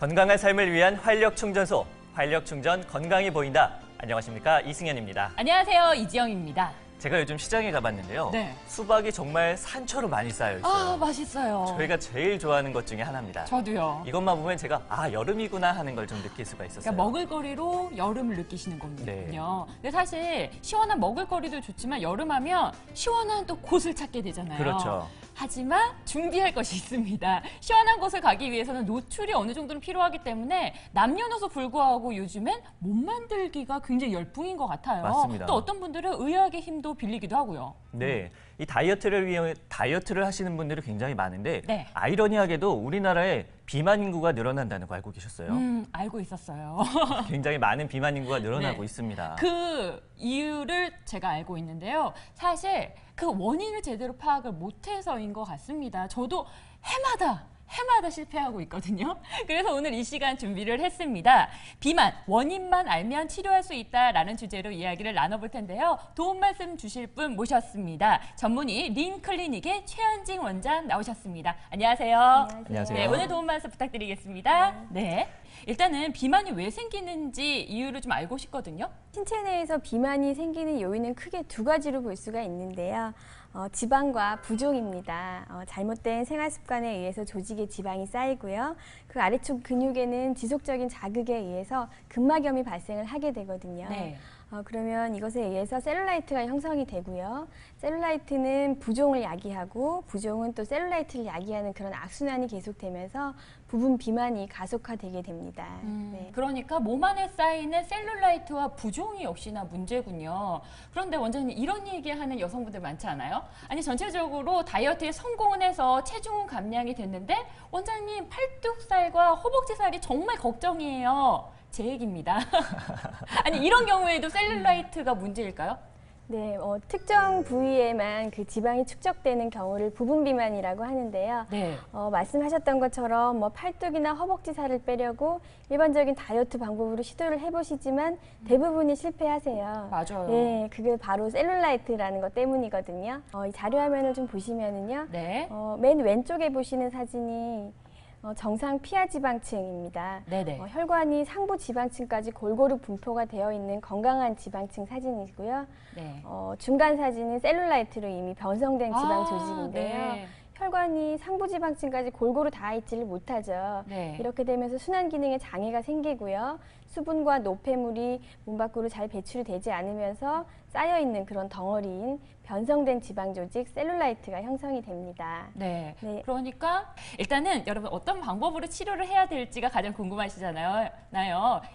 건강한 삶을 위한 활력충전소, 활력충전 건강이 보인다. 안녕하십니까, 이승현입니다. 안녕하세요, 이지영입니다. 제가 요즘 시장에 가봤는데요. 네. 수박이 정말 산처럼 많이 쌓여 있어요. 아, 맛있어요. 저희가 제일 좋아하는 것 중에 하나입니다. 저도요. 이것만 보면 제가 여름이구나 하는 걸 좀 느낄 수가 있었어요. 그러니까 먹을거리로 여름을 느끼시는 거군요. 네. 근데 사실 시원한 먹을거리도 좋지만 여름하면 시원한 또 곳을 찾게 되잖아요. 그렇죠. 하지만 준비할 것이 있습니다. 시원한 곳을 가기 위해서는 노출이 어느 정도는 필요하기 때문에 남녀노소 불구하고 요즘엔 몸 만들기가 굉장히 열풍인 것 같아요. 맞습니다. 또 어떤 분들은 의학의 힘도 빌리기도 하고요. 네, 이 다이어트를 위해 다이어트를 하시는 분들이 굉장히 많은데 네. 아이러니하게도 우리나라에 비만 인구가 늘어난다는 거 알고 계셨어요? 알고 있었어요. 굉장히 많은 비만 인구가 늘어나고 네. 있습니다. 그 이유를 제가 알고 있는데요. 사실 그 원인을 제대로 파악을 못해서인 것 같습니다. 저도 해마다 실패하고 있거든요. 그래서 오늘 이 시간 준비를 했습니다. 비만, 원인만 알면 치료할 수 있다라는 주제로 이야기를 나눠볼 텐데요. 도움 말씀 주실 분 모셨습니다. 전문의 린클리닉의 최현징 원장 나오셨습니다. 안녕하세요. 안녕하세요. 네, 오늘 도움 말씀 부탁드리겠습니다. 네. 일단은 비만이 왜 생기는지 이유를 좀 알고 싶거든요. 신체 내에서 비만이 생기는 요인은 크게 두 가지로 볼 수가 있는데요. 지방과 부종입니다. 잘못된 생활 습관에 의해서 조직에 지방이 쌓이고요. 그 아래쪽 근육에는 지속적인 자극에 의해서 근막염이 발생을 하게 되거든요. 네. 그러면 이것에 의해서 셀룰라이트가 형성이 되고요. 셀룰라이트는 부종을 야기하고 부종은 또 셀룰라이트를 야기하는 그런 악순환이 계속되면서 부분 비만이 가속화되게 됩니다. 네. 그러니까 몸 안에 쌓이는 셀룰라이트와 부종이 역시나 문제군요. 그런데 원장님 이런 얘기하는 여성분들 많지 않아요? 아니 전체적으로 다이어트에 성공을 해서 체중 감량이 됐는데 원장님 팔뚝살과 허벅지살이 정말 걱정이에요. 제 얘기입니다. 아니 이런 경우에도 셀룰라이트가 문제일까요? 네, 특정 부위에만 그 지방이 축적되는 경우를 부분 비만이라고 하는데요. 네. 말씀하셨던 것처럼 팔뚝이나 허벅지 살을 빼려고 일반적인 다이어트 방법으로 시도를 해보시지만 대부분이 실패하세요. 맞아요. 네, 그게 바로 셀룰라이트라는 것 때문이거든요. 이 자료 화면을 좀 보시면은요. 네. 맨 왼쪽에 보시는 사진이 정상 피하 지방층입니다. 네네. 혈관이 상부 지방층까지 골고루 분포가 되어 있는 건강한 지방층 사진이고요. 네. 중간 사진은 셀룰라이트로 이미 변성된 지방 조직인데요. 네. 혈관이 상부 지방층까지 골고루 닿아 있지를 못하죠. 네. 이렇게 되면서 순환 기능에 장애가 생기고요. 수분과 노폐물이 몸 밖으로 잘 배출이 되지 않으면서 쌓여 있는 그런 덩어리인 변성된 지방 조직 셀룰라이트가 형성이 됩니다. 네. 네. 그러니까 일단은 여러분 어떤 방법으로 치료를 해야 될지가 가장 궁금하시잖아요.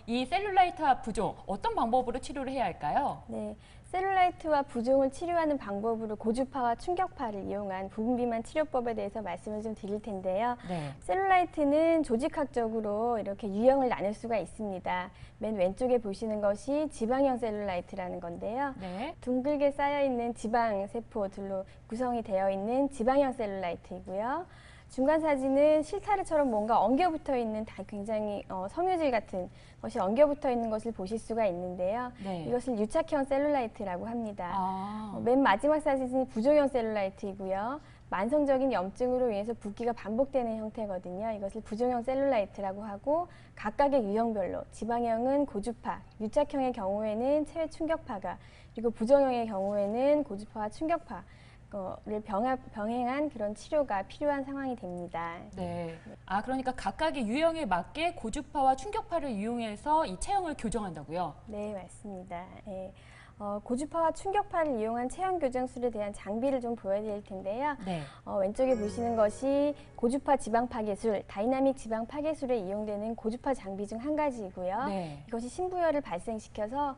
이 셀룰라이트와 부종 어떤 방법으로 치료를 해야 할까요? 네, 셀룰라이트와 부종을 치료하는 방법으로 고주파와 충격파를 이용한 부분 비만 치료법에 대해서 말씀을 좀 드릴 텐데요. 네. 셀룰라이트는 조직학적으로 이렇게 유형을 나눌 수가 있습니다. 맨 왼쪽에 보시는 것이 지방형 셀룰라이트라는 건데요. 네. 둥글게 쌓여있는 지방 세포들로 구성이 되어 있는 지방형 셀룰라이트이고요. 중간 사진은 실타래처럼 뭔가 엉겨붙어 있는 굉장히 섬유질 같은 것이 엉겨붙어 있는 것을 보실 수가 있는데요. 네. 이것을 유착형 셀룰라이트라고 합니다. 아. 맨 마지막 사진은 부종형 셀룰라이트이고요. 만성적인 염증으로 인해서 붓기가 반복되는 형태거든요. 이것을 부종형 셀룰라이트라고 하고 각각의 유형별로 지방형은 고주파, 유착형의 경우에는 체외 충격파가 그리고 부종형의 경우에는 고주파와 충격파 를 병행한 그런 치료가 필요한 상황이 됩니다. 네. 그러니까 각각의 유형에 맞게 고주파와 충격파를 이용해서 이 체형을 교정한다고요? 네, 맞습니다. 네. 고주파와 충격파를 이용한 체형 교정술에 대한 장비를 좀 보여드릴 텐데요. 네. 왼쪽에 보시는 것이 고주파 지방 파괴술, 다이나믹 지방 파괴술에 이용되는 고주파 장비 중 한 가지이고요. 네. 이것이 신부열을 발생시켜서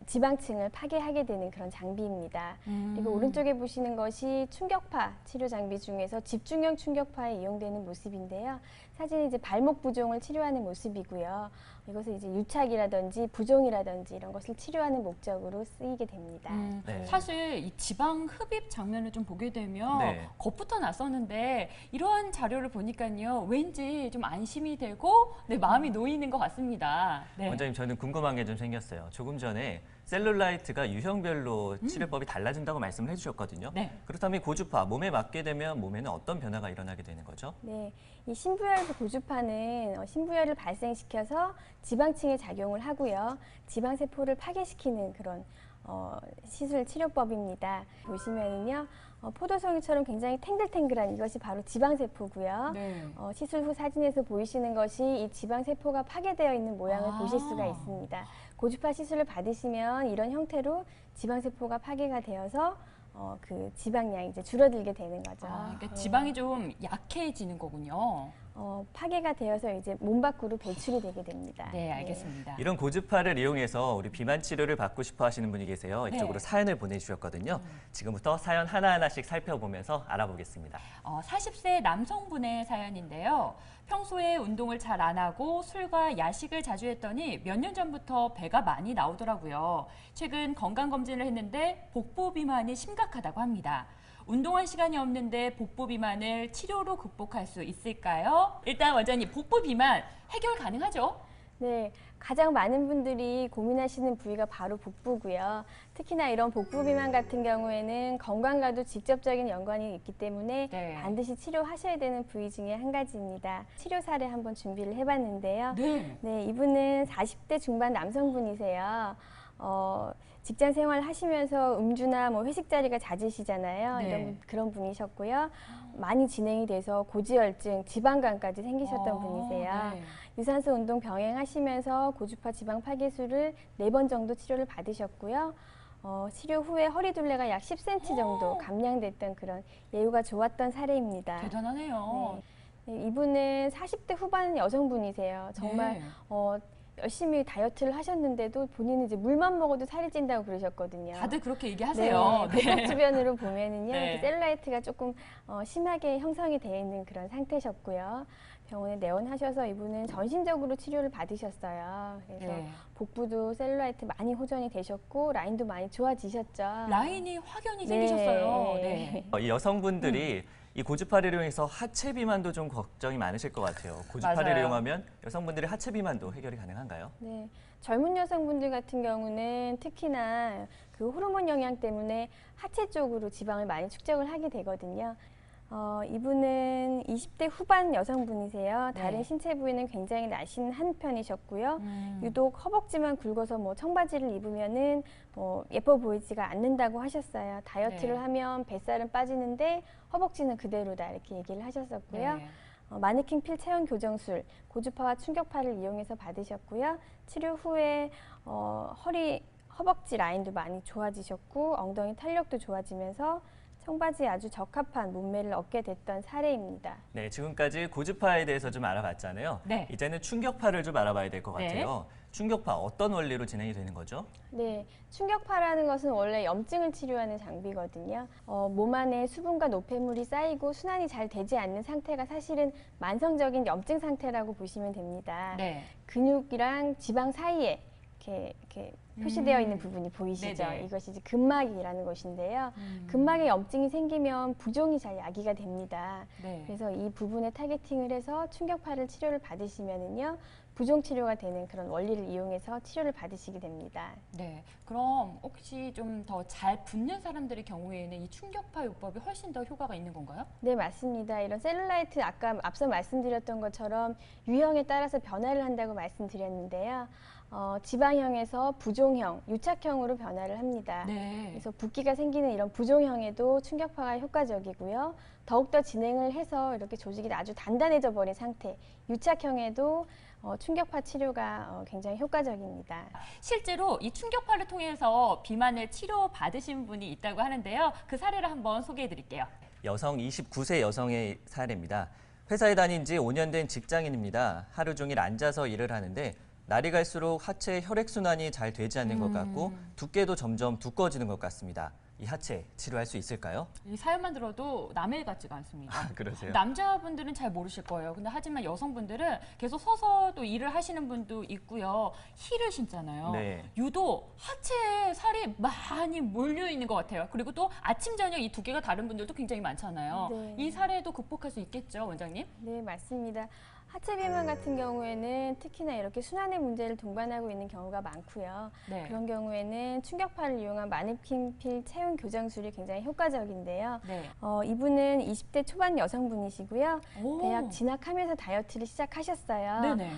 지방층을 파괴하게 되는 그런 장비입니다. 그리고 오른쪽에 보시는 것이 충격파 치료 장비 중에서 집중형 충격파에 이용되는 모습인데요. 사진은 이제 발목 부종을 치료하는 모습이고요. 이것을 이제 유착이라든지 부종이라든지 이런 것을 치료하는 목적으로 쓰이게 됩니다. 네. 사실 이 지방 흡입 장면을 좀 보게 되면 네. 겁부터 났었는데 이러한 자료를 보니까요 왠지 좀 안심이 되고 마음이 놓이는 것 같습니다. 네. 원장님, 저는 궁금한 게 좀 생겼어요. 조금 조금 전에 셀룰라이트가 유형별로 치료법이 달라진다고 말씀을 해주셨거든요. 네. 그렇다면 고주파, 몸에 맞게 되면 몸에는 어떤 변화가 일어나게 되는 거죠? 네, 이 신부열과 고주파는 신부열을 발생시켜서 지방층에 작용을 하고요. 지방세포를 파괴시키는 그런 시술 치료법입니다. 보시면은요, 포도송이처럼 굉장히 탱글탱글한 이것이 바로 지방세포고요. 네. 시술 후 사진에서 보이시는 것이 이 지방세포가 파괴되어 있는 모양을 아. 보실 수가 있습니다. 고주파 시술을 받으시면 이런 형태로 지방세포가 파괴가 되어서 그 지방량이 이제 줄어들게 되는 거죠. 그러니까 네. 지방이 좀 약해지는 거군요. 파괴가 되어서 이제 몸 밖으로 배출이 되게 됩니다. 네, 알겠습니다. 이런 고주파를 이용해서 우리 비만 치료를 받고 싶어 하시는 분이 계세요. 이쪽으로 네. 사연을 보내주셨거든요. 지금부터 사연 하나하나씩 살펴보면서 알아보겠습니다. 40세 남성분의 사연인데요. 평소에 운동을 잘 안 하고 술과 야식을 자주 했더니 몇 년 전부터 배가 많이 나오더라고요. 최근 건강검진을 했는데 복부 비만이 심각하다고 합니다. 운동할 시간이 없는데 복부 비만을 치료로 극복할 수 있을까요? 일단 원장님, 복부 비만 해결 가능하죠? 네, 가장 많은 분들이 고민하시는 부위가 바로 복부고요. 특히나 이런 복부 비만 같은 경우에는 건강과도 직접적인 연관이 있기 때문에 네. 반드시 치료하셔야 되는 부위 중에 한 가지입니다. 치료 사례 한번 준비를 해봤는데요. 네. 네, 이분은 40대 중반 남성분이세요. 직장 생활 하시면서 음주나 뭐 회식 자리가 잦으시잖아요. 네. 그런 분이셨고요. 많이 진행이 돼서 고지혈증, 지방간까지 생기셨던 분이세요. 네. 유산소 운동 병행하시면서 고주파 지방 파괴술을 4번 정도 치료를 받으셨고요. 치료 후에 허리둘레가 약 10cm 정도 감량됐던 그런 예후가 좋았던 사례입니다. 대단하네요. 네, 이분은 40대 후반 여성분이세요. 정말 네. 열심히 다이어트를 하셨는데도 본인은 이제 물만 먹어도 살이 찐다고 그러셨거든요. 다들 그렇게 얘기하세요. 네, 가족 주변으로 보면은요, 네. 이렇게 셀룰라이트가 조금 심하게 형성이 되어 있는 그런 상태셨고요. 병원에 내원하셔서 이분은 전신적으로 치료를 받으셨어요. 그래서 네. 복부도 셀룰라이트 많이 호전이 되셨고 라인도 많이 좋아지셨죠. 라인이 확연히 네. 생기셨어요. 네. 이 여성분들이 이 고주파를 이용해서 하체 비만도 좀 걱정이 많으실 것 같아요. 고주파를 맞아요. 이용하면 여성분들의 하체 비만도 해결이 가능한가요? 네, 젊은 여성분들 같은 경우는 특히나 그 호르몬 영향 때문에 하체 쪽으로 지방을 많이 축적을 하게 되거든요. 이분은 20대 후반 여성분이세요. 네. 다른 신체 부위는 굉장히 날씬한 편이셨고요. 음. 유독 허벅지만 굵어서 뭐 청바지를 입으면은 예뻐 보이지가 않는다고 하셨어요. 다이어트를 네. 하면 뱃살은 빠지는데 허벅지는 그대로다 이렇게 얘기를 하셨었고요. 네. 마네킹 필 체형 교정술, 고주파와 충격파를 이용해서 받으셨고요. 치료 후에 허벅지 라인도 많이 좋아지셨고 엉덩이 탄력도 좋아지면서 청바지에 아주 적합한 몸매를 얻게 됐던 사례입니다. 네, 지금까지 고주파에 대해서 좀 알아봤잖아요. 네. 이제는 충격파를 좀 알아봐야 될 것 네. 같아요. 충격파 어떤 원리로 진행이 되는 거죠? 네, 충격파라는 것은 원래 염증을 치료하는 장비거든요. 몸 안에 수분과 노폐물이 쌓이고 순환이 잘 되지 않는 상태가 사실은 만성적인 염증 상태라고 보시면 됩니다. 네. 근육이랑 지방 사이에 이렇게 표시되어 있는 부분이 보이시죠? 네네. 이것이 이제 근막이라는 것인데요. 음. 근막에 염증이 생기면 부종이 잘 야기가 됩니다. 네. 그래서 이 부분에 타겟팅을 해서 충격파를 치료를 받으시면은요, 부종 치료가 되는 그런 원리를 이용해서 치료를 받으시게 됩니다. 네. 그럼 혹시 좀 더 잘 붓는 사람들의 경우에는 이 충격파 요법이 훨씬 더 효과가 있는 건가요? 네, 맞습니다. 이런 셀룰라이트 아까 앞서 말씀드렸던 것처럼 유형에 따라서 변화를 한다고 말씀드렸는데요. 지방형에서 부종형, 유착형으로 변화를 합니다. 네. 그래서 붓기가 생기는 이런 부종형에도 충격파가 효과적이고요. 더욱더 진행을 해서 이렇게 조직이 아주 단단해져 버린 상태, 유착형에도 충격파 치료가 굉장히 효과적입니다. 실제로 이 충격파를 통해서 비만을 치료 받으신 분이 있다고 하는데요. 그 사례를 한번 소개해 드릴게요. 여성 29세 여성의 사례입니다. 회사에 다닌 지 5년 된 직장인입니다. 하루 종일 앉아서 일을 하는데 날이 갈수록 하체 혈액순환이 잘 되지 않는 것 같고 두께도 점점 두꺼워지는 것 같습니다. 이 하체 치료할 수 있을까요? 이 사연만 들어도 남의 일 같지가 않습니다. 그러세요? 남자분들은 잘 모르실 거예요. 근데 하지만 여성분들은 계속 서서 또 일을 하시는 분도 있고요. 힐을 신잖아요. 네. 유독 하체에 살이 많이 몰려 있는 것 같아요. 그리고 또 아침, 저녁 이 두께가 다른 분들도 굉장히 많잖아요. 네. 이 사례도 극복할 수 있겠죠, 원장님? 네, 맞습니다. 하체 비만 같은 경우에는 특히나 이렇게 순환의 문제를 동반하고 있는 경우가 많고요. 네. 그런 경우에는 충격파를 이용한 마네킹필 체형 교정술이 굉장히 효과적인데요. 네. 이분은 20대 초반 여성분이시고요. 오. 대학 진학하면서 다이어트를 시작하셨어요. 네네.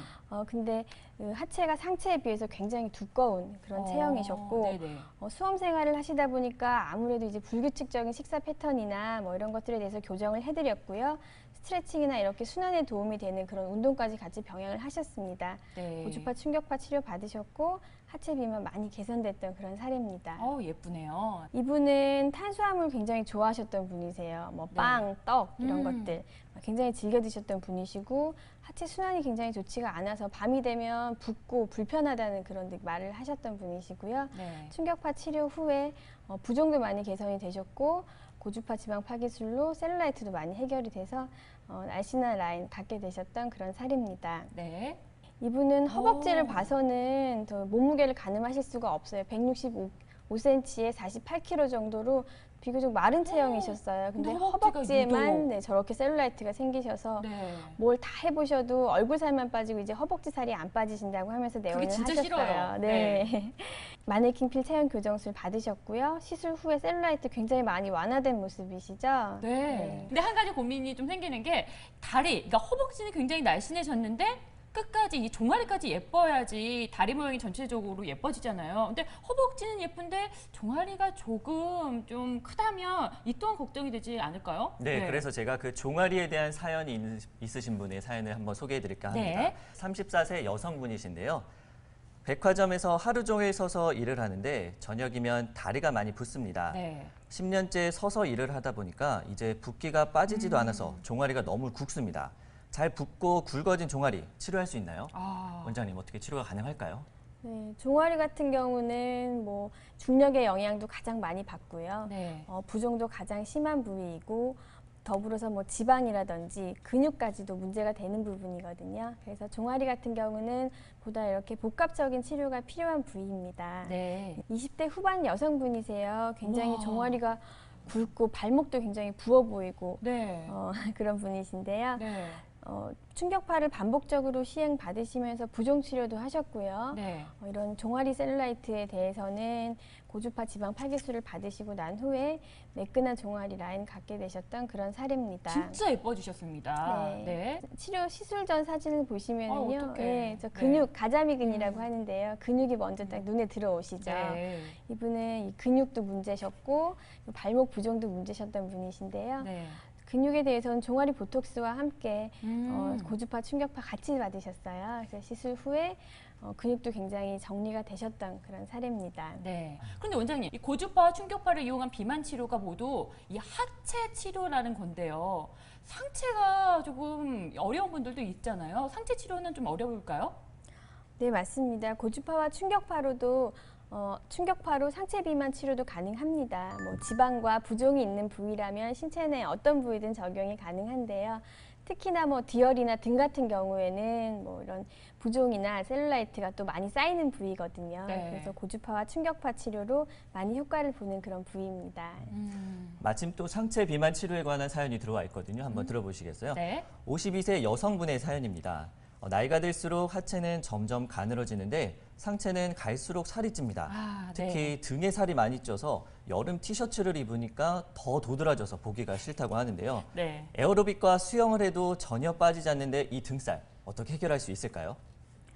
근데 그 하체가 상체에 비해서 굉장히 두꺼운 그런 체형이셨고 네네. 수험 생활을 하시다 보니까 아무래도 이제 불규칙적인 식사 패턴이나 뭐 이런 것들에 대해서 교정을 해드렸고요. 스트레칭이나 이렇게 순환에 도움이 되는 그런 운동까지 같이 병행을 하셨습니다. 네. 고주파 충격파 치료 받으셨고 하체 비만 많이 개선됐던 그런 사례입니다. 예쁘네요. 이분은 탄수화물 굉장히 좋아하셨던 분이세요. 뭐 빵, 떡 이런 것들 굉장히 즐겨 드셨던 분이시고 하체 순환이 굉장히 좋지가 않아서 밤이 되면 붓고 불편하다는 그런 말을 하셨던 분이시고요. 네. 충격파 치료 후에 부종도 많이 개선이 되셨고 고주파 지방 파기술로 셀룰라이트도 많이 해결이 돼서 날씬한 라인 갖게 되셨던 그런 사례입니다. 네. 이분은 허벅지를 오. 봐서는 더 몸무게를 가늠하실 수가 없어요. 165cm에 48kg 정도로 비교적 마른 체형이셨어요. 근데 근데 허벅지가 허벅지에만 유독. 저렇게 셀룰라이트가 생기셔서 네. 뭘 다 해보셔도 얼굴 살만 빠지고 이제 허벅지 살이 안 빠지신다고 하면서 내원을 진짜 하셨어요. 싫어요. 네. 마네킹필 체형 교정술 받으셨고요. 시술 후에 셀룰라이트 굉장히 많이 완화된 모습이시죠? 네. 근데 한 가지 고민이 좀 생기는 게 다리, 그러니까 허벅지는 굉장히 날씬해졌는데 끝까지 이 종아리까지 예뻐야지 다리 모양이 전체적으로 예뻐지잖아요. 근데 허벅지는 예쁜데 종아리가 조금 좀 크다면 이 또한 걱정이 되지 않을까요? 네, 그래서 제가 그 종아리에 대한 사연이 있으신 분의 사연을 한번 소개해 드릴까 합니다. 네. 34세 여성분이신데요. 백화점에서 하루 종일 서서 일을 하는데 저녁이면 다리가 많이 붓습니다. 네. 10년째 서서 일을 하다 보니까 이제 붓기가 빠지지도 않아서 종아리가 너무 굵습니다. 잘 붓고 굵어진 종아리 치료할 수 있나요? 원장님 어떻게 치료가 가능할까요? 네, 종아리 같은 경우는 뭐 중력의 영향도 가장 많이 받고요. 네. 부종도 가장 심한 부위이고 더불어서 뭐 지방이라든지 근육까지도 문제가 되는 부분이거든요. 그래서 종아리 같은 경우는 보다 이렇게 복합적인 치료가 필요한 부위입니다. 네. 20대 후반 여성분이세요. 굉장히 우와. 종아리가 굵고 발목도 굉장히 부어 보이고 네. 그런 분이신데요. 네. 충격파를 반복적으로 시행 받으시면서 부종 치료도 하셨고요. 네. 이런 종아리 셀룰라이트에 대해서는 고주파 지방 파기술을 받으시고 난 후에 매끈한 종아리 라인 갖게 되셨던 그런 사례입니다. 진짜 예뻐지셨습니다. 네. 네. 치료 시술 전 사진을 보시면요, 어떡해. 저 네. 근육 가자미근이라고 하는데요. 근육이 먼저 딱 눈에 들어오시죠. 네. 이분은 이 근육도 문제셨고 발목 부종도 문제셨던 분이신데요. 네. 근육에 대해서는 종아리 보톡스와 함께 음. 고주파 충격파 같이 받으셨어요. 그래서 시술 후에 근육도 굉장히 정리가 되셨던 그런 사례입니다. 네. 그런데 원장님, 이 고주파 충격파를 이용한 비만 치료가 모두 이 하체 치료라는 건데요. 상체가 조금 어려운 분들도 있잖아요. 상체 치료는 좀 어려울까요? 네, 맞습니다. 고주파와 충격파로도 충격파로 상체 비만 치료도 가능합니다. 뭐 지방과 부종이 있는 부위라면 신체 내 어떤 부위든 적용이 가능한데요. 특히나 뭐 디얼이나 등 같은 경우에는 뭐 이런 부종이나 셀룰라이트가 또 많이 쌓이는 부위거든요. 네. 그래서 고주파와 충격파 치료로 많이 효과를 보는 그런 부위입니다. 마침 또 상체 비만 치료에 관한 사연이 들어와 있거든요. 한번 들어보시겠어요? 네. 52세 여성분의 사연입니다. 나이가 들수록 하체는 점점 가늘어지는데 상체는 갈수록 살이 찝니다. 특히 등에 살이 많이 쪄서 여름 티셔츠를 입으니까 더 도드라져서 보기가 싫다고 하는데요. 네. 에어로빅과 수영을 해도 전혀 빠지지 않는데 이 등살 어떻게 해결할 수 있을까요?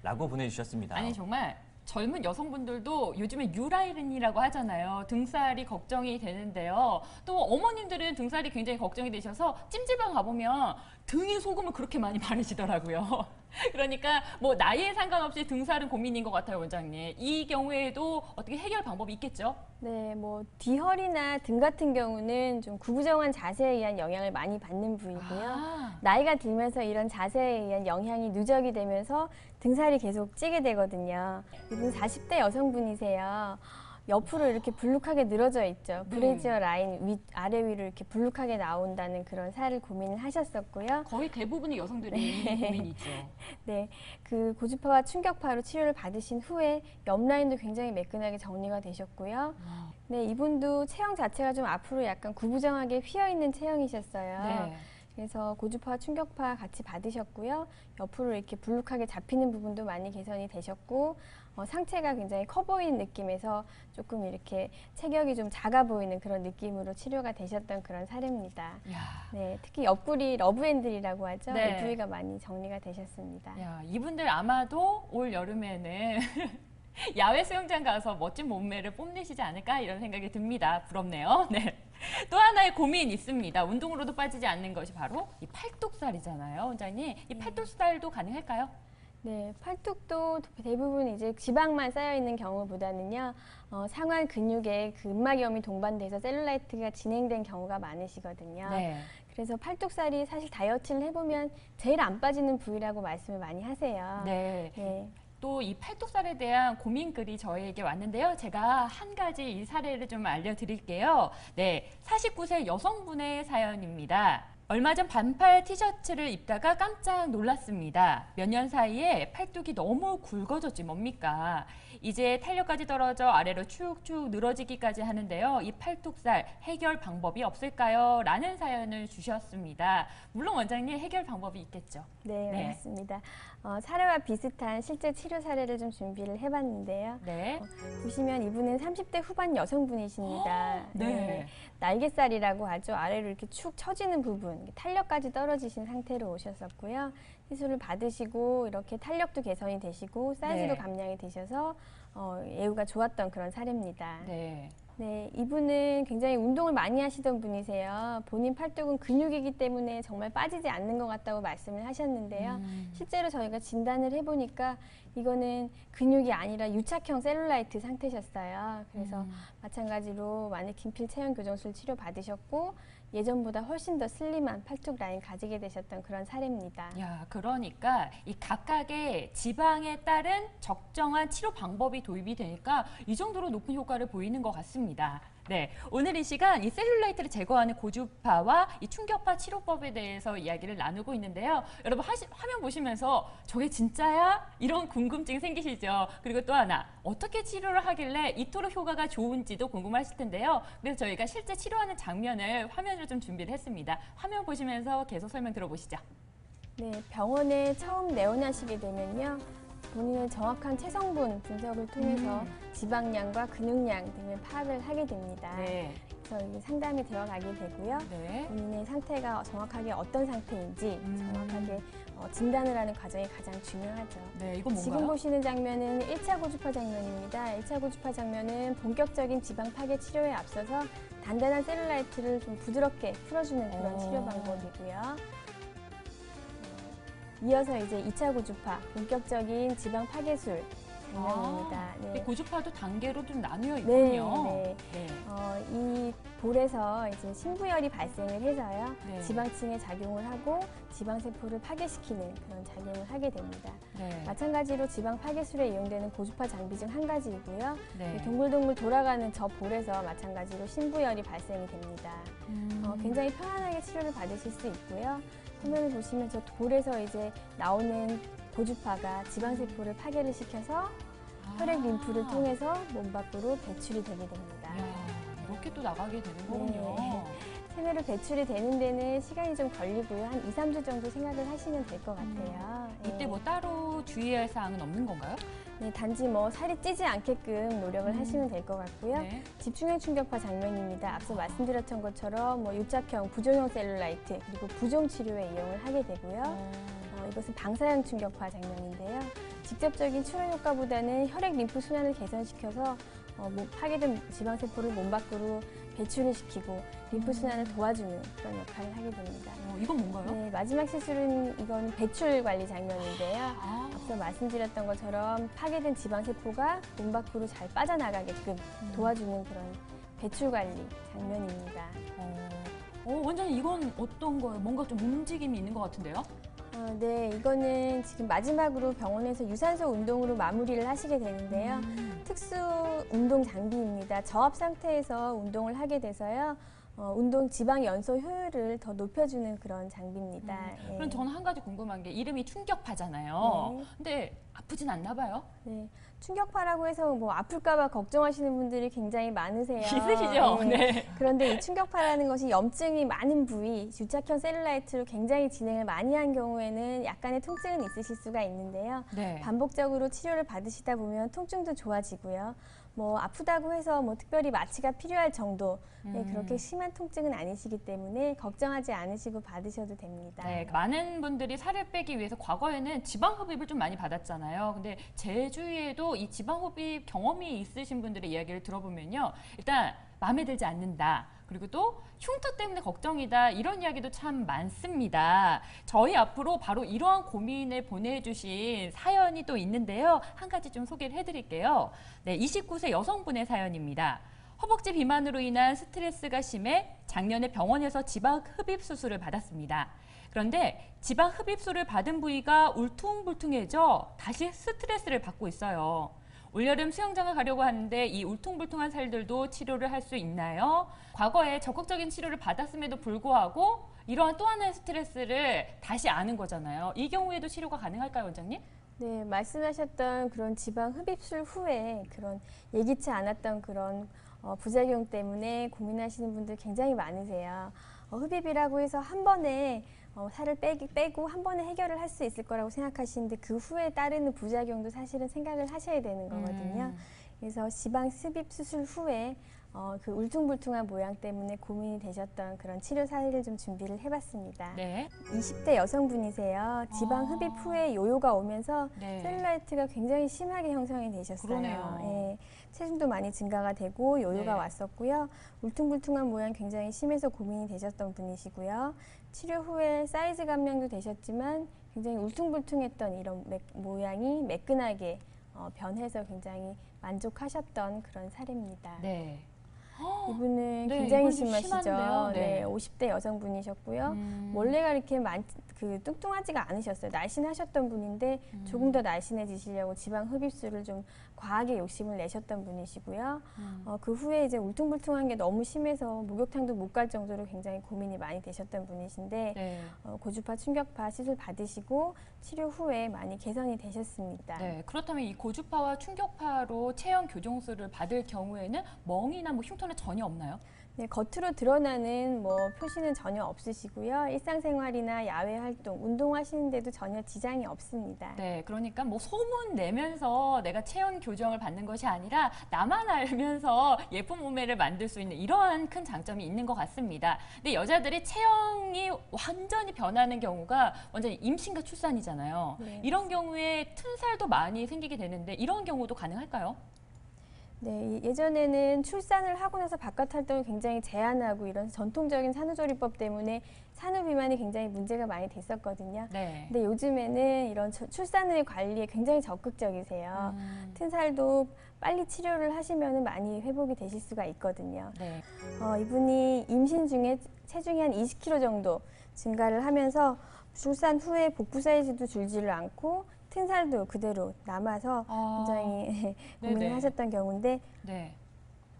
라고 보내주셨습니다. 아니 정말 젊은 여성분들도 요즘에 유라이른이라고 하잖아요. 등살이 걱정이 되는데요. 또 어머님들은 등살이 굉장히 걱정이 되셔서 찜질방 가보면 등에 소금을 그렇게 많이 바르시더라고요. 그러니까 뭐 나이에 상관없이 등살은 고민인 것 같아요, 원장님. 이 경우에도 어떻게 해결 방법이 있겠죠? 네, 뭐 D허리나 등 같은 경우는 좀 구부정한 자세에 의한 영향을 많이 받는 부위고요. 나이가 들면서 이런 자세에 의한 영향이 누적이 되면서 등살이 계속 찌게 되거든요. 이분 40대 여성분이세요. 옆으로 이렇게 불룩하게 늘어져 있죠. 브래지어 라인 아래 위로 이렇게 불룩하게 나온다는 그런 살을 고민을 하셨었고요. 거의 대부분의 여성들이 이 고민이죠. 네, 그 고주파와 충격파로 치료를 받으신 후에 옆 라인도 굉장히 매끈하게 정리가 되셨고요. 네, 이분도 체형 자체가 좀 앞으로 약간 구부정하게 휘어 있는 체형이셨어요. 네. 그래서 고주파와 충격파 같이 받으셨고요. 옆으로 이렇게 불룩하게 잡히는 부분도 많이 개선이 되셨고 상체가 굉장히 커 보이는 느낌에서 조금 이렇게 체격이 좀 작아 보이는 그런 느낌으로 치료가 되셨던 그런 사례입니다. 야. 네, 특히 옆구리 러브핸들이라고 하죠. 네. 이 부위가 많이 정리가 되셨습니다. 야, 이분들 아마도 올 여름에는 야외 수영장 가서 멋진 몸매를 뽐내시지 않을까 이런 생각이 듭니다. 부럽네요. 네. 또 하나의 고민 있습니다. 운동으로도 빠지지 않는 것이 바로 이 팔뚝살이잖아요, 원장님. 이 팔뚝살도 가능할까요? 네, 팔뚝도 대부분 이제 지방만 쌓여 있는 경우보다는요, 상완 근육에 그 근막염이 동반돼서 셀룰라이트가 진행된 경우가 많으시거든요. 네. 그래서 팔뚝살이 사실 다이어트를 해보면 제일 안 빠지는 부위라고 말씀을 많이 하세요. 네. 네. 또 이 팔뚝살에 대한 고민글이 저에게 왔는데요. 제가 한 가지 이 사례를 좀 알려드릴게요. 네, 49세 여성분의 사연입니다. 얼마 전 반팔 티셔츠를 입다가 깜짝 놀랐습니다. 몇 년 사이에 팔뚝이 너무 굵어졌지 뭡니까? 이제 탄력까지 떨어져 아래로 축축 늘어지기까지 하는데요. 이 팔뚝살 해결 방법이 없을까요? 라는 사연을 주셨습니다. 물론 원장님 해결 방법이 있겠죠. 네, 네. 맞습니다. 사례와 비슷한 실제 치료 사례를 좀 준비를 해봤는데요. 네. 보시면 이분은 30대 후반 여성분이십니다. 네. 날개살이라고 하죠. 아래로 이렇게 축 처지는 부분, 탄력까지 떨어지신 상태로 오셨었고요. 시술을 받으시고 이렇게 탄력도 개선이 되시고 사이즈도 네. 감량이 되셔서 예후가 좋았던 그런 사례입니다. 네. 네, 이분은 굉장히 운동을 많이 하시던 분이세요. 본인 팔뚝은 근육이기 때문에 정말 빠지지 않는 것 같다고 말씀을 하셨는데요. 실제로 저희가 진단을 해보니까 이거는 근육이 아니라 유착형 셀룰라이트 상태셨어요. 그래서 마찬가지로 많이 긴필 체형 교정술 치료 받으셨고 예전보다 훨씬 더 슬림한 팔뚝 라인 가지게 되셨던 그런 사례입니다. 야, 그러니까 이 각각의 지방에 따른 적정한 치료 방법이 도입이 되니까 이 정도로 높은 효과를 보이는 것 같습니다. 네, 오늘 이 시간 이 셀룰라이트를 제거하는 고주파와 이 충격파 치료법에 대해서 이야기를 나누고 있는데요. 여러분 화면 보시면서 저게 진짜야? 이런 궁금증 생기시죠? 그리고 또 하나, 어떻게 치료를 하길래 이토록 효과가 좋은지도 궁금하실 텐데요. 그래서 저희가 실제 치료하는 장면을 화면으로 좀 준비를 했습니다. 화면 보시면서 계속 설명 들어보시죠. 네, 병원에 처음 내원하시게 되면요. 본인의 정확한 체성분 분석을 통해서 지방량과 근육량 등을 파악을 하게 됩니다. 네. 그래서 이게 상담이 들어가게 되고요. 네. 본인의 상태가 정확하게 어떤 상태인지 정확하게 진단을 하는 과정이 가장 중요하죠. 네, 이건 지금 뭔가요? 보시는 장면은 1차 고주파 장면입니다. 1차 고주파 장면은 본격적인 지방 파괴 치료에 앞서서 단단한 셀룰라이트를 좀 부드럽게 풀어주는 그런 치료 방법이고요. 이어서 이제 2차 고주파, 본격적인 지방 파괴술 장면입니다. 이 고주파도 단계로 좀 나뉘어 네, 있군요. 네. 네. 이 볼에서 이제 신부열이 발생을 해서요. 네. 지방층에 작용을 하고 지방세포를 파괴시키는 그런 작용을 하게 됩니다. 네. 마찬가지로 지방 파괴술에 이용되는 고주파 장비 중 한 가지이고요. 네. 동글동글 돌아가는 저 볼에서 마찬가지로 신부열이 발생이 됩니다. 굉장히 편안하게 치료를 받으실 수 있고요. 화면을 보시면 저 볼에서 이제 나오는 고주파가 지방세포를 파괴를 시켜서 혈액 림프를 통해서 몸 밖으로 배출이 되게 됩니다. 이야, 이렇게 또 나가게 되는 거군요. 네. 체내로 배출이 되는 데는 시간이 좀 걸리고요. 한 2, 3주 정도 생각을 하시면 될 것 같아요. 이때 뭐 따로 주의할 사항은 없는 건가요? 네, 단지 뭐 살이 찌지 않게끔 노력을 하시면 될 것 같고요. 네. 집중형 충격파 장면입니다. 앞서 말씀드렸던 것처럼 뭐 유착형, 부종형 셀룰라이트 그리고 부종 치료에 이용을 하게 되고요. 이것은 방사형 충격파 장면인데요. 직접적인 치료 효과보다는 혈액 림프 순환을 개선시켜서 파괴된 지방세포를 몸 밖으로 배출을 시키고 림프 순환을 도와주는 그런 역할을 하게 됩니다. 이건 뭔가요? 네, 마지막 시술은 이건 배출 관리 장면인데요. 아, 앞서 말씀드렸던 것처럼 파괴된 지방세포가 몸 밖으로 잘 빠져나가게끔 도와주는 그런 배출 관리 장면입니다. 원장님 이건 어떤 거예요? 뭔가 좀 움직임이 있는 것 같은데요? 네, 이거는 지금 마지막으로 병원에서 유산소 운동으로 마무리를 하시게 되는데요. 특수 운동 장비입니다. 저압 상태에서 운동을 하게 돼서요. 운동 지방 연소 효율을 더 높여주는 그런 장비입니다. 예. 그럼 저는 한 가지 궁금한 게 이름이 충격파잖아요. 네. 근데 아프진 않나 봐요? 네. 충격파라고 해서 뭐 아플까봐 걱정하시는 분들이 굉장히 많으세요. 있으시죠? 예. 네. 그런데 이 충격파라는 것이 염증이 많은 부위, 유착형 셀룰라이트로 굉장히 진행을 많이 한 경우에는 약간의 통증은 있으실 수가 있는데요. 네. 반복적으로 치료를 받으시다 보면 통증도 좋아지고요. 뭐 아프다고 해서 뭐 특별히 마취가 필요할 정도 그렇게 심한 통증은 아니시기 때문에 걱정하지 않으시고 받으셔도 됩니다. 네, 많은 분들이 살을 빼기 위해서 과거에는 지방 흡입을 좀 많이 받았잖아요. 근데 제 주위에도 이 지방 흡입 경험이 있으신 분들의 이야기를 들어보면요. 일단 마음에 들지 않는다. 그리고 또 흉터 때문에 걱정이다. 이런 이야기도 참 많습니다. 저희 앞으로 바로 이러한 고민을 보내주신 사연이 또 있는데요. 한 가지 좀 소개를 해드릴게요. 네, 29세 여성분의 사연입니다. 허벅지 비만으로 인한 스트레스가 심해 작년에 병원에서 지방 흡입 수술을 받았습니다. 그런데 지방 흡입술을 받은 부위가 울퉁불퉁해져 다시 스트레스를 받고 있어요. 올여름 수영장을 가려고 하는데 이 울퉁불퉁한 살들도 치료를 할 수 있나요? 과거에 적극적인 치료를 받았음에도 불구하고 이러한 또 하나의 스트레스를 다시 아는 거잖아요. 이 경우에도 치료가 가능할까요, 원장님? 네, 말씀하셨던 그런 지방 흡입술 후에 그런 예기치 않았던 그런 부작용 때문에 고민하시는 분들 굉장히 많으세요. 흡입이라고 해서 한 번에 살을 빼고 한 번에 해결을 할 수 있을 거라고 생각하시는데 그 후에 따르는 부작용도 사실은 생각을 하셔야 되는 거거든요. 그래서 지방 흡입 수술 후에 그 울퉁불퉁한 모양 때문에 고민이 되셨던 그런 치료 사례를 좀 준비를 해봤습니다. 네. 20대 여성분이세요. 지방 흡입 후에 요요가 오면서 네. 셀룰라이트가 굉장히 심하게 형성이 되셨어요. 그러네요. 예, 체중도 많이 증가가 되고 요요가 네. 왔었고요. 울퉁불퉁한 모양 굉장히 심해서 고민이 되셨던 분이시고요. 치료 후에 사이즈 감량도 되셨지만 굉장히 울퉁불퉁했던 이런 모양이 매끈하게 변해서 굉장히 만족하셨던 그런 사례입니다. 네. 이분은 네, 굉장히 이건 좀 심하시죠. 심한데요? 네. 네, 50대 여성분이셨고요. 원래가 이렇게 뚱뚱하지가 않으셨어요. 날씬하셨던 분인데 조금 더 날씬해지시려고 지방 흡입술을 좀 과하게 욕심을 내셨던 분이시고요. 그 후에 이제 울퉁불퉁한 게 너무 심해서 목욕탕도 못 갈 정도로 굉장히 고민이 많이 되셨던 분이신데 네. 고주파 충격파 시술 받으시고 치료 후에 많이 개선이 되셨습니다. 네. 그렇다면 이 고주파와 충격파로 체형 교정술을 받을 경우에는 멍이나 뭐 흉터는 전혀 없나요? 네, 겉으로 드러나는 뭐 표시는 전혀 없으시고요. 일상생활이나 야외 활동, 운동하시는데도 전혀 지장이 없습니다. 네, 그러니까 뭐 소문 내면서 내가 체형 교정을 받는 것이 아니라 나만 알면서 예쁜 몸매를 만들 수 있는 이러한 큰 장점이 있는 것 같습니다. 근데 여자들이 체형이 완전히 변하는 경우가 완전히 임신과 출산이잖아요. 네. 이런 경우에 튼살도 많이 생기게 되는데 이런 경우도 가능할까요? 네, 예전에는 출산을 하고 나서 바깥 활동을 굉장히 제한하고 이런 전통적인 산후조리법 때문에 산후 비만이 굉장히 문제가 많이 됐었거든요. 네. 근데 요즘에는 이런 출산 후의 관리에 굉장히 적극적이세요. 튼살도 빨리 치료를 하시면 많이 회복이 되실 수가 있거든요. 네. 이분이 임신 중에 체중이 한 20kg 정도 증가를 하면서 출산 후에 복부 사이즈도 줄지를 않고 튼살도 그대로 남아서 굉장히 고민을 네네. 하셨던 경우인데 네.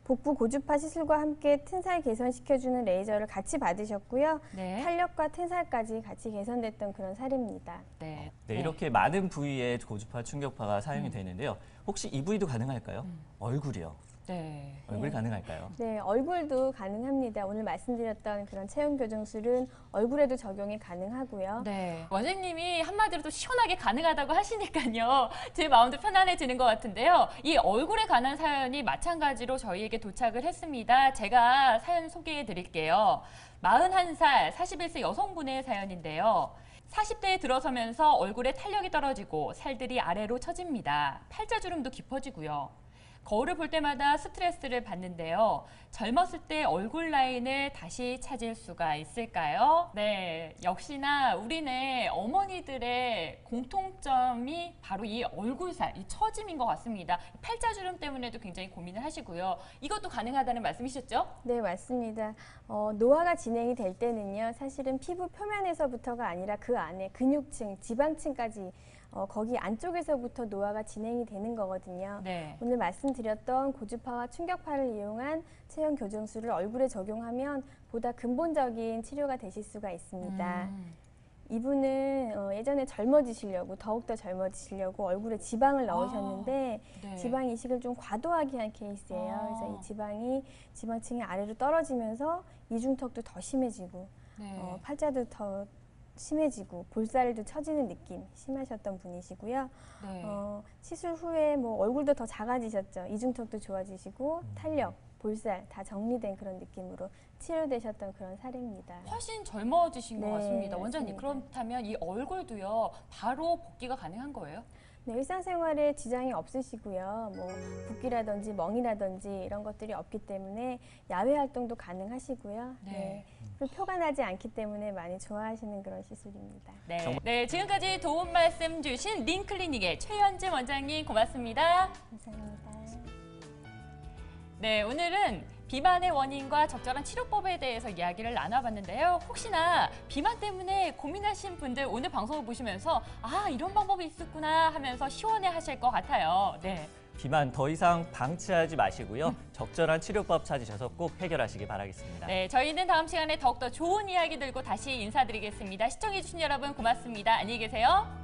복부 고주파 시술과 함께 튼살 개선시켜주는 레이저를 같이 받으셨고요. 네. 탄력과 튼살까지 같이 개선됐던 그런 사례입니다. 네. 네, 이렇게 많은 부위에 고주파, 충격파가 사용이 되는데요. 혹시 이 부위도 가능할까요? 얼굴이요. 네. 얼굴이 가능할까요? 네, 얼굴도 가능합니다. 오늘 말씀드렸던 그런 체형 교정술은 얼굴에도 적용이 가능하고요. 네. 원장님이 한마디로 또 시원하게 가능하다고 하시니까요. 제 마음도 편안해지는 것 같은데요. 이 얼굴에 관한 사연이 마찬가지로 저희에게 도착을 했습니다. 제가 사연 소개해 드릴게요. 41살 41세 여성분의 사연인데요. 40대에 들어서면서 얼굴에 탄력이 떨어지고 살들이 아래로 처집니다. 팔자주름도 깊어지고요. 거울을 볼 때마다 스트레스를 받는데요. 젊었을 때 얼굴 라인을 다시 찾을 수가 있을까요? 네, 역시나 우리네 어머니들의 공통점이 바로 이 얼굴살, 이 처짐인 것 같습니다. 팔자주름 때문에도 굉장히 고민을 하시고요. 이것도 가능하다는 말씀이셨죠? 네, 맞습니다. 노화가 진행이 될 때는요, 사실은 피부 표면에서부터가 아니라 그 안에 근육층, 지방층까지 거기 안쪽에서부터 노화가 진행이 되는 거거든요. 네. 오늘 말씀드렸던 고주파와 충격파를 이용한 체형 교정술을 얼굴에 적용하면 보다 근본적인 치료가 되실 수가 있습니다. 이분은 예전에 젊어지시려고 더욱더 젊어지시려고 얼굴에 지방을 넣으셨는데 네. 지방 이식을 좀 과도하게 한 케이스예요. 그래서 이 지방이 지방층이 아래로 떨어지면서 이중턱도 더 심해지고 네. 팔자도 더 심해지고 볼살도 처지는 느낌 심하셨던 분이시고요. 네. 시술 후에 뭐 얼굴도 더 작아지셨죠. 이중턱도 좋아지시고 탄력, 볼살 다 정리된 그런 느낌으로 치료되셨던 그런 사례입니다. 훨씬 젊어지신 것 네, 같습니다. 원장님, 맞습니다. 그렇다면 이 얼굴도요, 바로 복귀가 가능한 거예요? 네, 일상생활에 지장이 없으시고요. 뭐 붓기라든지 멍이라든지 이런 것들이 없기 때문에 야외 활동도 가능하시고요. 네. 그리고 표가 나지 않기 때문에 많이 좋아하시는 그런 시술입니다. 네. 네, 지금까지 도움 말씀 주신 린클리닉의 최현진 원장님 고맙습니다. 감사합니다. 네, 오늘은 비만의 원인과 적절한 치료법에 대해서 이야기를 나눠봤는데요. 혹시나 비만 때문에 고민하신 분들 오늘 방송을 보시면서 아, 이런 방법이 있었구나 하면서 시원해하실 것 같아요. 네. 비만 더 이상 방치하지 마시고요. 적절한 치료법 찾으셔서 꼭 해결하시기 바라겠습니다. 네, 저희는 다음 시간에 더욱더 좋은 이야기 들고 다시 인사드리겠습니다. 시청해주신 여러분 고맙습니다. 안녕히 계세요.